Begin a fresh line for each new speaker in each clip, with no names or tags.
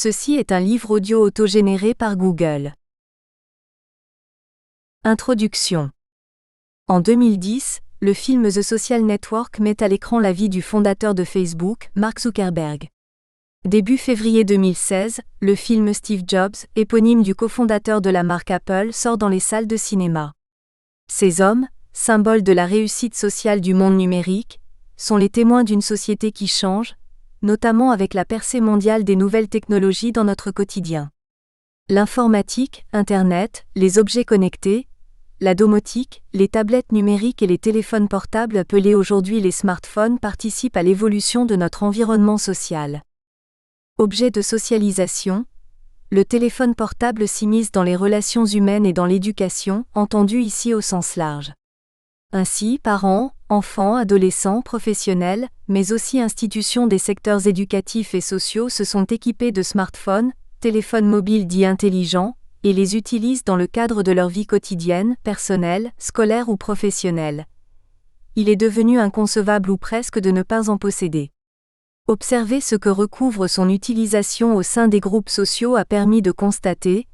Ceci est un livre audio autogénéré par Google. Introduction. En 2010, le film The Social Network met à l'écran la vie du fondateur de Facebook, Mark Zuckerberg. Début février 2016, le film Steve Jobs, éponyme du cofondateur de la marque Apple, sort dans les salles de cinéma. Ces hommes, symboles de la réussite sociale du monde numérique, sont les témoins d'une société qui change, notamment avec la percée mondiale des nouvelles technologies dans notre quotidien. L'informatique, Internet, les objets connectés, la domotique, les tablettes numériques et les téléphones portables appelés aujourd'hui les smartphones participent à l'évolution de notre environnement social. Objet de socialisation, le téléphone portable s'immisce dans les relations humaines et dans l'éducation, entendu ici au sens large. Ainsi, parents, enfants, adolescents, professionnels, mais aussi institutions des secteurs éducatifs et sociaux se sont équipés de smartphones, téléphones mobiles dits intelligents, et les utilisent dans le cadre de leur vie quotidienne, personnelle, scolaire ou professionnelle. Il est devenu inconcevable ou presque de ne pas en posséder. Observer ce que recouvre son utilisation au sein des groupes sociaux a permis de constater,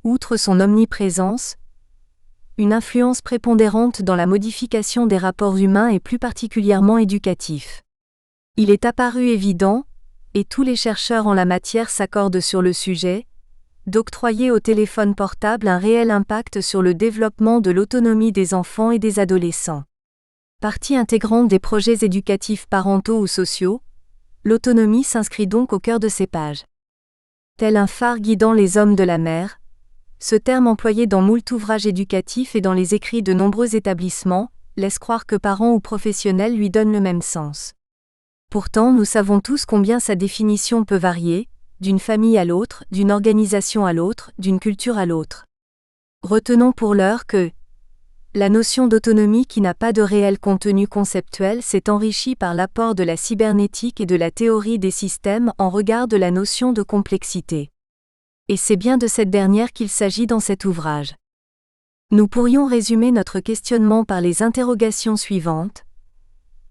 outre son omniprésence, une influence prépondérante dans la modification des rapports humains et plus particulièrement éducatifs. Il est apparu évident, et tous les chercheurs en la matière s'accordent sur le sujet, d'octroyer au téléphone portable un réel impact sur le développement de l'autonomie des enfants et des adolescents. Partie intégrante des projets éducatifs parentaux ou sociaux, l'autonomie s'inscrit donc au cœur de ces pages. Tel un phare guidant les hommes de la mer, ce terme employé dans moult ouvrages éducatifs et dans les écrits de nombreux établissements, laisse croire que parents ou professionnels lui donnent le même sens. Pourtant, nous savons tous combien sa définition peut varier, d'une famille à l'autre, d'une organisation à l'autre, d'une culture à l'autre. Retenons pour l'heure que la notion d'autonomie qui n'a pas de réel contenu conceptuel s'est enrichie par l'apport de la cybernétique et de la théorie des systèmes en regard de la notion de complexité. Et c'est bien de cette dernière qu'il s'agit dans cet ouvrage. Nous pourrions résumer notre questionnement par les interrogations suivantes.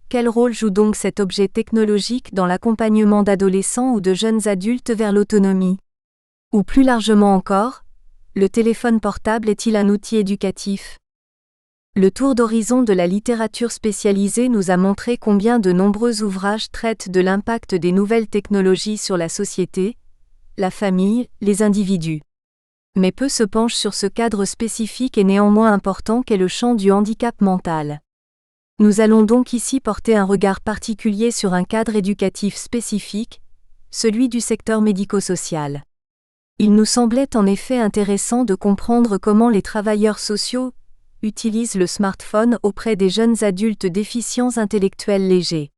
Quel rôle joue donc cet objet technologique dans l'accompagnement d'adolescents ou de jeunes adultes vers l'autonomie? Ou plus largement encore, le téléphone portable est-il un outil éducatif? Le tour d'horizon de la littérature spécialisée nous a montré combien de nombreux ouvrages traitent de l'impact des nouvelles technologies sur la société, la famille, les individus. Mais peu se penchent sur ce cadre spécifique et néanmoins important qu'est le champ du handicap mental. Nous allons donc ici porter un regard particulier sur un cadre éducatif spécifique, celui du secteur médico-social. Il nous semblait en effet intéressant de comprendre comment les travailleurs sociaux utilisent le smartphone auprès des jeunes adultes déficients intellectuels légers.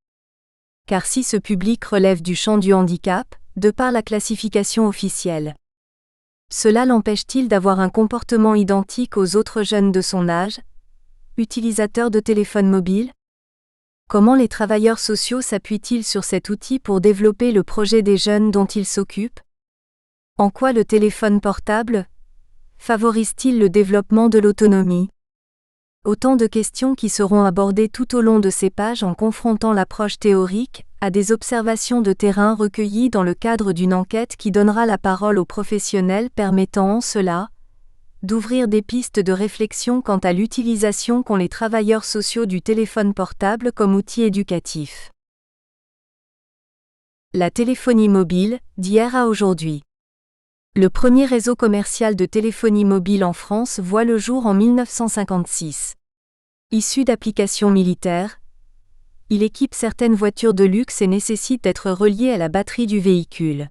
Car si ce public relève du champ du handicap, de par la classification officielle, cela l'empêche-t-il d'avoir un comportement identique aux autres jeunes de son âge, utilisateurs de téléphones mobiles? Comment les travailleurs sociaux s'appuient-ils sur cet outil pour développer le projet des jeunes dont ils s'occupent? En quoi le téléphone portable favorise-t-il le développement de l'autonomie? Autant de questions qui seront abordées tout au long de ces pages en confrontant l'approche théorique à des observations de terrain recueillies dans le cadre d'une enquête qui donnera la parole aux professionnels permettant en cela d'ouvrir des pistes de réflexion quant à l'utilisation qu'ont les travailleurs sociaux du téléphone portable comme outil éducatif. La téléphonie mobile, d'hier à aujourd'hui. Le premier réseau commercial de téléphonie mobile en France voit le jour en 1956. Issu d'applications militaires, il équipe certaines voitures de luxe et nécessite d'être relié à la batterie du véhicule.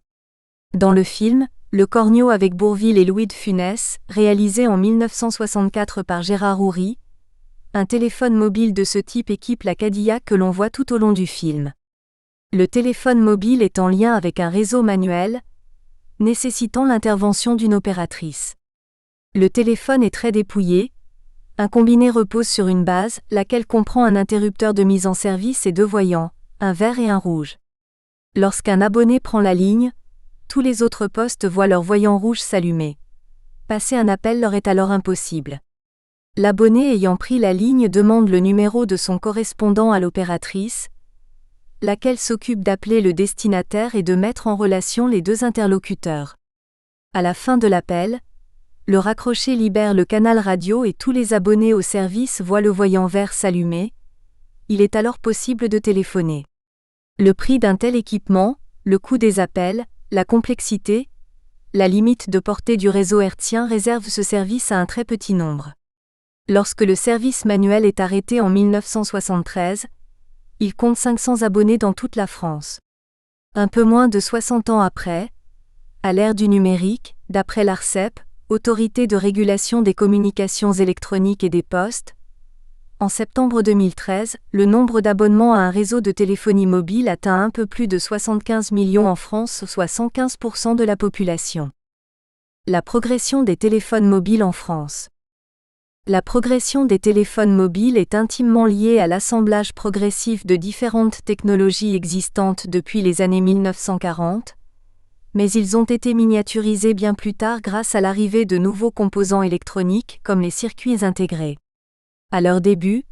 Dans le film, Le Corneau avec Bourvil et Louis de Funès, réalisé en 1964 par Gérard Houry, un téléphone mobile de ce type équipe la Cadillac que l'on voit tout au long du film. Le téléphone mobile est en lien avec un réseau manuel, nécessitant l'intervention d'une opératrice. Le téléphone est très dépouillé. Un combiné repose sur une base, laquelle comprend un interrupteur de mise en service et deux voyants, un vert et un rouge. Lorsqu'un abonné prend la ligne, tous les autres postes voient leur voyant rouge s'allumer. Passer un appel leur est alors impossible. L'abonné ayant pris la ligne demande le numéro de son correspondant à l'opératrice, laquelle s'occupe d'appeler le destinataire et de mettre en relation les deux interlocuteurs. À la fin de l'appel, le raccroché libère le canal radio et tous les abonnés au service voient le voyant vert s'allumer. Il est alors possible de téléphoner. Le prix d'un tel équipement, le coût des appels, la complexité, la limite de portée du réseau hertzien réservent ce service à un très petit nombre. Lorsque le service manuel est arrêté en 1973, il compte 500 abonnés dans toute la France. Un peu moins de 60 ans après, à l'ère du numérique, d'après l'ARCEP, Autorité de régulation des communications électroniques et des postes, en septembre 2013, le nombre d'abonnements à un réseau de téléphonie mobile atteint un peu plus de 75 millions en France, soit 115% de la population. La progression des téléphones mobiles en France. La progression des téléphones mobiles est intimement liée à l'assemblage progressif de différentes technologies existantes depuis les années 1940, mais ils ont été miniaturisés bien plus tard grâce à l'arrivée de nouveaux composants électroniques comme les circuits intégrés. À leur début,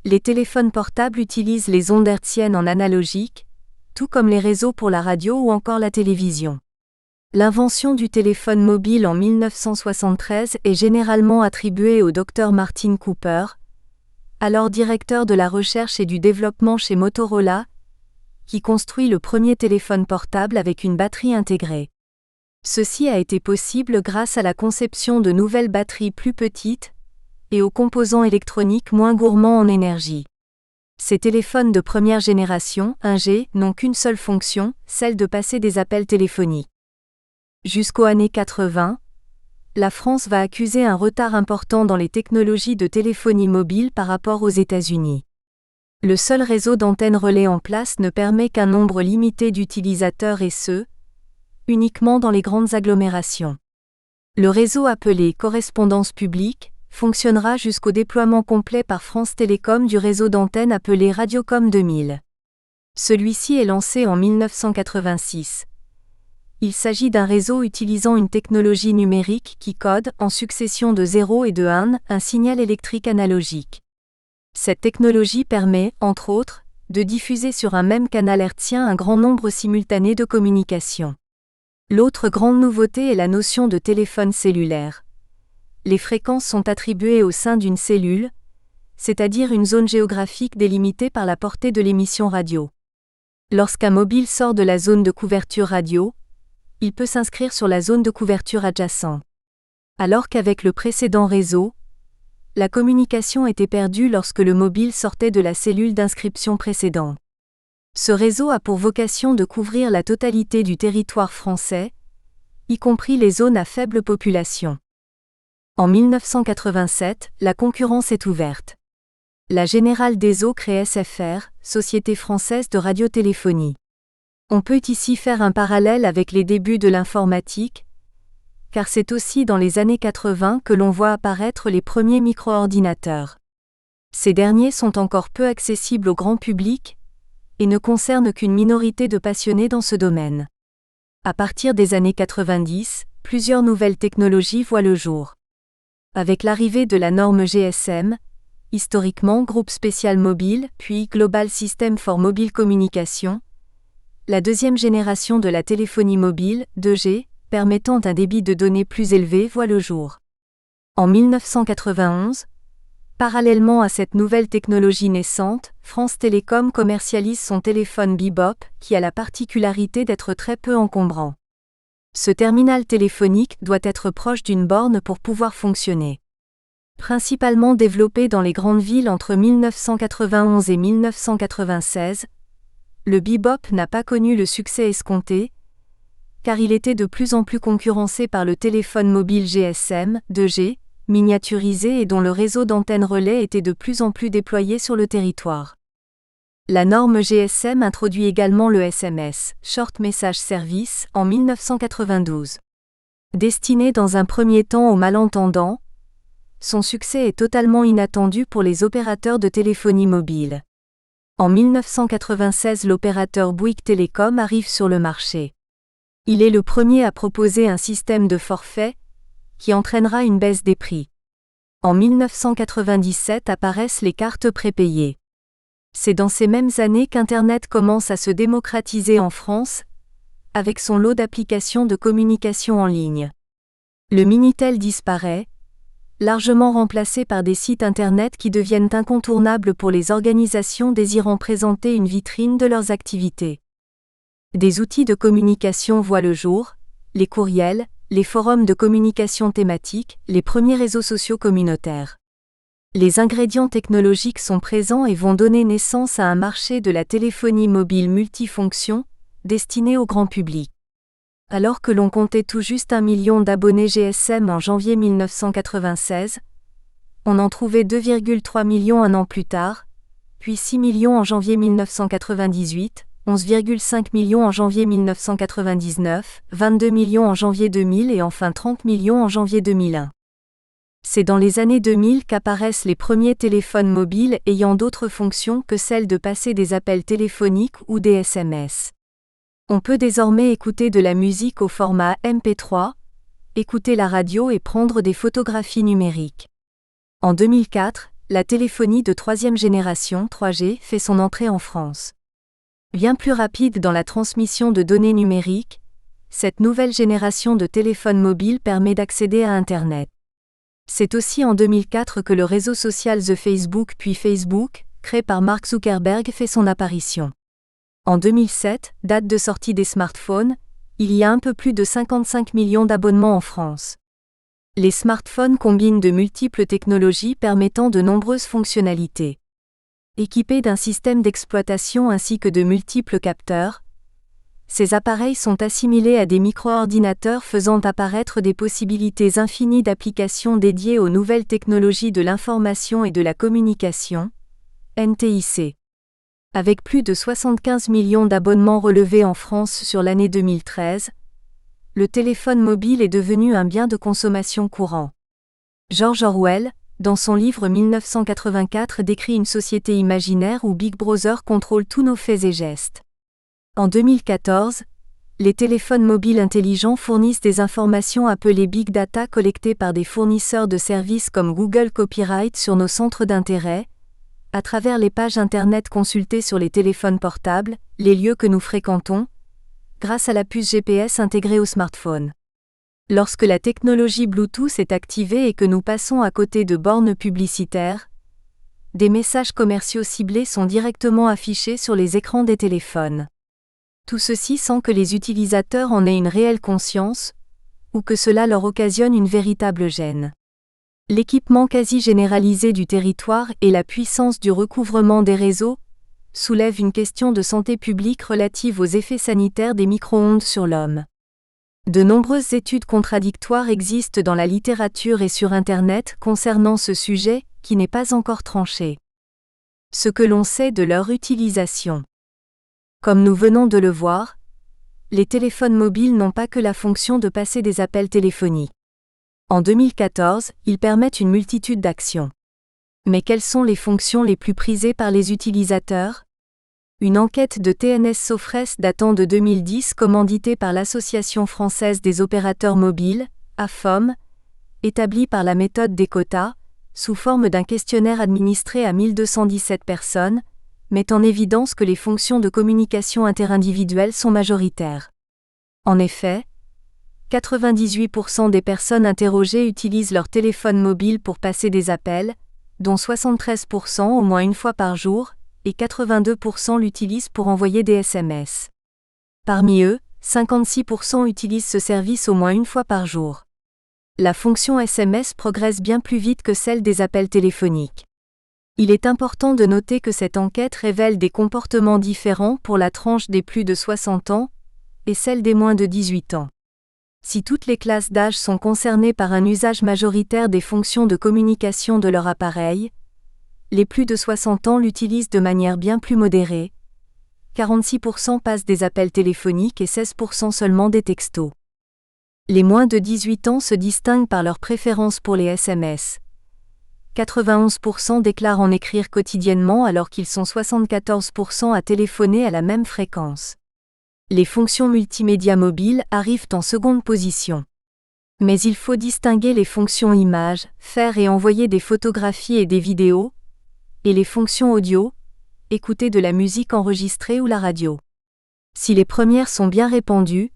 les téléphones portables utilisent les ondes hertziennes en analogique, tout comme les réseaux pour la radio ou encore la télévision. L'invention du téléphone mobile en 1973 est généralement attribuée au Dr Martin Cooper, alors directeur de la recherche et du développement chez Motorola, qui construit le premier téléphone portable avec une batterie intégrée. Ceci a été possible grâce à la conception de nouvelles batteries plus petites et aux composants électroniques moins gourmands en énergie. Ces téléphones de première génération, 1G, n'ont qu'une seule fonction, celle de passer des appels téléphoniques. Jusqu'aux années 80, la France va accuser un retard important dans les technologies de téléphonie mobile par rapport aux États-Unis. Le seul réseau d'antennes relais en place ne permet qu'un nombre limité d'utilisateurs et ce, uniquement dans les grandes agglomérations. Le réseau appelé correspondance publique fonctionnera jusqu'au déploiement complet par France Télécom du réseau d'antennes appelé Radiocom 2000. Celui-ci est lancé en 1986. Il s'agit d'un réseau utilisant une technologie numérique qui code, en succession de 0 et de 1, un signal électrique analogique. Cette technologie permet, entre autres, de diffuser sur un même canal hertzien un grand nombre simultané de communications. L'autre grande nouveauté est la notion de téléphone cellulaire. Les fréquences sont attribuées au sein d'une cellule, c'est-à-dire une zone géographique délimitée par la portée de l'émission radio. Lorsqu'un mobile sort de la zone de couverture radio, il peut s'inscrire sur la zone de couverture adjacente. Alors qu'avec le précédent réseau, la communication était perdue lorsque le mobile sortait de la cellule d'inscription précédente. Ce réseau a pour vocation de couvrir la totalité du territoire français, y compris les zones à faible population. En 1987, la concurrence est ouverte. La Générale des Eaux crée SFR, Société française de radiotéléphonie. On peut ici faire un parallèle avec les débuts de l'informatique, car c'est aussi dans les années 80 que l'on voit apparaître les premiers micro-ordinateurs. Ces derniers sont encore peu accessibles au grand public et ne concernent qu'une minorité de passionnés dans ce domaine. À partir des années 90, plusieurs nouvelles technologies voient le jour. Avec l'arrivée de la norme GSM, historiquement Groupe Spécial Mobile, puis Global System for Mobile Communication, la deuxième génération de la téléphonie mobile, 2G, permettant un débit de données plus élevé voit le jour. En 1991, parallèlement à cette nouvelle technologie naissante, France Télécom commercialise son téléphone Bebop, qui a la particularité d'être très peu encombrant. Ce terminal téléphonique doit être proche d'une borne pour pouvoir fonctionner. Principalement développé dans les grandes villes entre 1991 et 1996, le Bebop n'a pas connu le succès escompté, car il était de plus en plus concurrencé par le téléphone mobile GSM, 2G, miniaturisé et dont le réseau d'antennes relais était de plus en plus déployé sur le territoire. La norme GSM introduit également le SMS, Short Message Service, en 1992. Destiné dans un premier temps aux malentendants, son succès est totalement inattendu pour les opérateurs de téléphonie mobile. En 1996, l'opérateur Bouygues Telecom arrive sur le marché. Il est le premier à proposer un système de forfait qui entraînera une baisse des prix. En 1997 apparaissent les cartes prépayées. C'est dans ces mêmes années qu'Internet commence à se démocratiser en France, avec son lot d'applications de communication en ligne. Le Minitel disparaît, largement remplacé par des sites Internet qui deviennent incontournables pour les organisations désirant présenter une vitrine de leurs activités. Des outils de communication voient le jour, les courriels, les forums de communication thématique, les premiers réseaux sociaux communautaires. Les ingrédients technologiques sont présents et vont donner naissance à un marché de la téléphonie mobile multifonction, destiné au grand public. Alors que l'on comptait tout juste 1 million d'abonnés GSM en janvier 1996, on en trouvait 2,3 millions un an plus tard, puis 6 millions en janvier 1998, 11,5 millions en janvier 1999, 22 millions en janvier 2000 et enfin 30 millions en janvier 2001. C'est dans les années 2000 qu'apparaissent les premiers téléphones mobiles ayant d'autres fonctions que celles de passer des appels téléphoniques ou des SMS. On peut désormais écouter de la musique au format MP3, écouter la radio et prendre des photographies numériques. En 2004, la téléphonie de troisième génération 3G fait son entrée en France. Bien plus rapide dans la transmission de données numériques, cette nouvelle génération de téléphones mobiles permet d'accéder à Internet. C'est aussi en 2004 que le réseau social The Facebook puis Facebook, créé par Mark Zuckerberg, fait son apparition. En 2007, date de sortie des smartphones, il y a un peu plus de 55 millions d'abonnements en France. Les smartphones combinent de multiples technologies permettant de nombreuses fonctionnalités. Équipés d'un système d'exploitation ainsi que de multiples capteurs, ces appareils sont assimilés à des micro-ordinateurs faisant apparaître des possibilités infinies d'applications dédiées aux nouvelles technologies de l'information et de la communication, NTIC. Avec plus de 75 millions d'abonnements relevés en France sur l'année 2013, le téléphone mobile est devenu un bien de consommation courant. George Orwell, dans son livre 1984, décrit une société imaginaire où Big Brother contrôle tous nos faits et gestes. En 2014, les téléphones mobiles intelligents fournissent des informations appelées Big Data collectées par des fournisseurs de services comme Google Copyright sur nos centres d'intérêt, à travers les pages Internet consultées sur les téléphones portables, les lieux que nous fréquentons, grâce à la puce GPS intégrée au smartphone. Lorsque la technologie Bluetooth est activée et que nous passons à côté de bornes publicitaires, des messages commerciaux ciblés sont directement affichés sur les écrans des téléphones. Tout ceci sans que les utilisateurs en aient une réelle conscience, ou que cela leur occasionne une véritable gêne. L'équipement quasi généralisé du territoire et la puissance du recouvrement des réseaux soulèvent une question de santé publique relative aux effets sanitaires des micro-ondes sur l'homme. De nombreuses études contradictoires existent dans la littérature et sur Internet concernant ce sujet, qui n'est pas encore tranché. Ce que l'on sait de leur utilisation. Comme nous venons de le voir, les téléphones mobiles n'ont pas que la fonction de passer des appels téléphoniques. En 2014, ils permettent une multitude d'actions. Mais quelles sont les fonctions les plus prisées par les utilisateurs ? Une enquête de TNS Sofres datant de 2010 commanditée par l'Association française des opérateurs mobiles, AFOM, établie par la méthode des quotas, sous forme d'un questionnaire administré à 1217 personnes, met en évidence que les fonctions de communication interindividuelle sont majoritaires. En effet, 98% des personnes interrogées utilisent leur téléphone mobile pour passer des appels, dont 73% au moins une fois par jour, et 82% l'utilisent pour envoyer des SMS. Parmi eux, 56% utilisent ce service au moins une fois par jour. La fonction SMS progresse bien plus vite que celle des appels téléphoniques. Il est important de noter que cette enquête révèle des comportements différents pour la tranche des plus de 60 ans et celle des moins de 18 ans. Si toutes les classes d'âge sont concernées par un usage majoritaire des fonctions de communication de leur appareil, les plus de 60 ans l'utilisent de manière bien plus modérée. 46% passent des appels téléphoniques et 16% seulement des textos. Les moins de 18 ans se distinguent par leur préférence pour les SMS. 91% déclarent en écrire quotidiennement alors qu'ils sont 74% à téléphoner à la même fréquence. Les fonctions multimédia mobiles arrivent en seconde position. Mais il faut distinguer les fonctions images, faire et envoyer des photographies et des vidéos, et les fonctions audio, écouter de la musique enregistrée ou la radio. Si les premières sont bien répandues,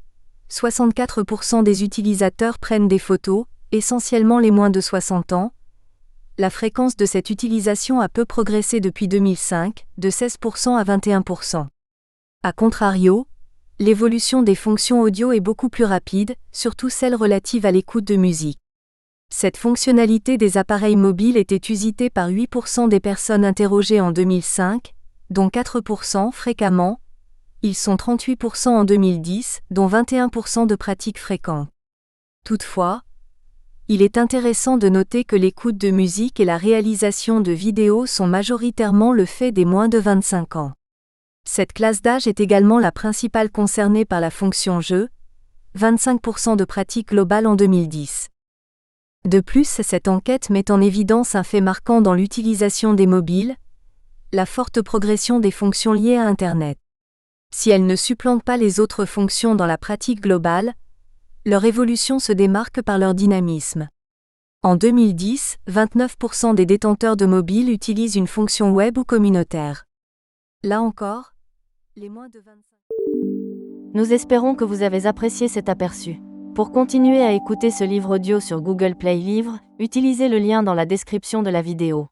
64% des utilisateurs prennent des photos, essentiellement les moins de 60 ans. La fréquence de cette utilisation a peu progressé depuis 2005, de 16% à 21%. A contrario, l'évolution des fonctions audio est beaucoup plus rapide, surtout celles relatives à l'écoute de musique. Cette fonctionnalité des appareils mobiles était usitée par 8% des personnes interrogées en 2005, dont 4% fréquemment. Ils sont 38% en 2010, dont 21% de pratiques fréquentes. Toutefois, il est intéressant de noter que l'écoute de musique et la réalisation de vidéos sont majoritairement le fait des moins de 25 ans. Cette classe d'âge est également la principale concernée par la fonction jeu, 25% de pratiques globales en 2010. De plus, cette enquête met en évidence un fait marquant dans l'utilisation des mobiles, la forte progression des fonctions liées à Internet. Si elles ne supplantent pas les autres fonctions dans la pratique globale, leur évolution se démarque par leur dynamisme. En 2010, 29% des détenteurs de mobiles utilisent une fonction web ou communautaire. Là encore, les moins de 25...
Nous espérons que vous avez apprécié cet aperçu. Pour continuer à écouter ce livre audio sur Google Play Livres, utilisez le lien dans la description de la vidéo.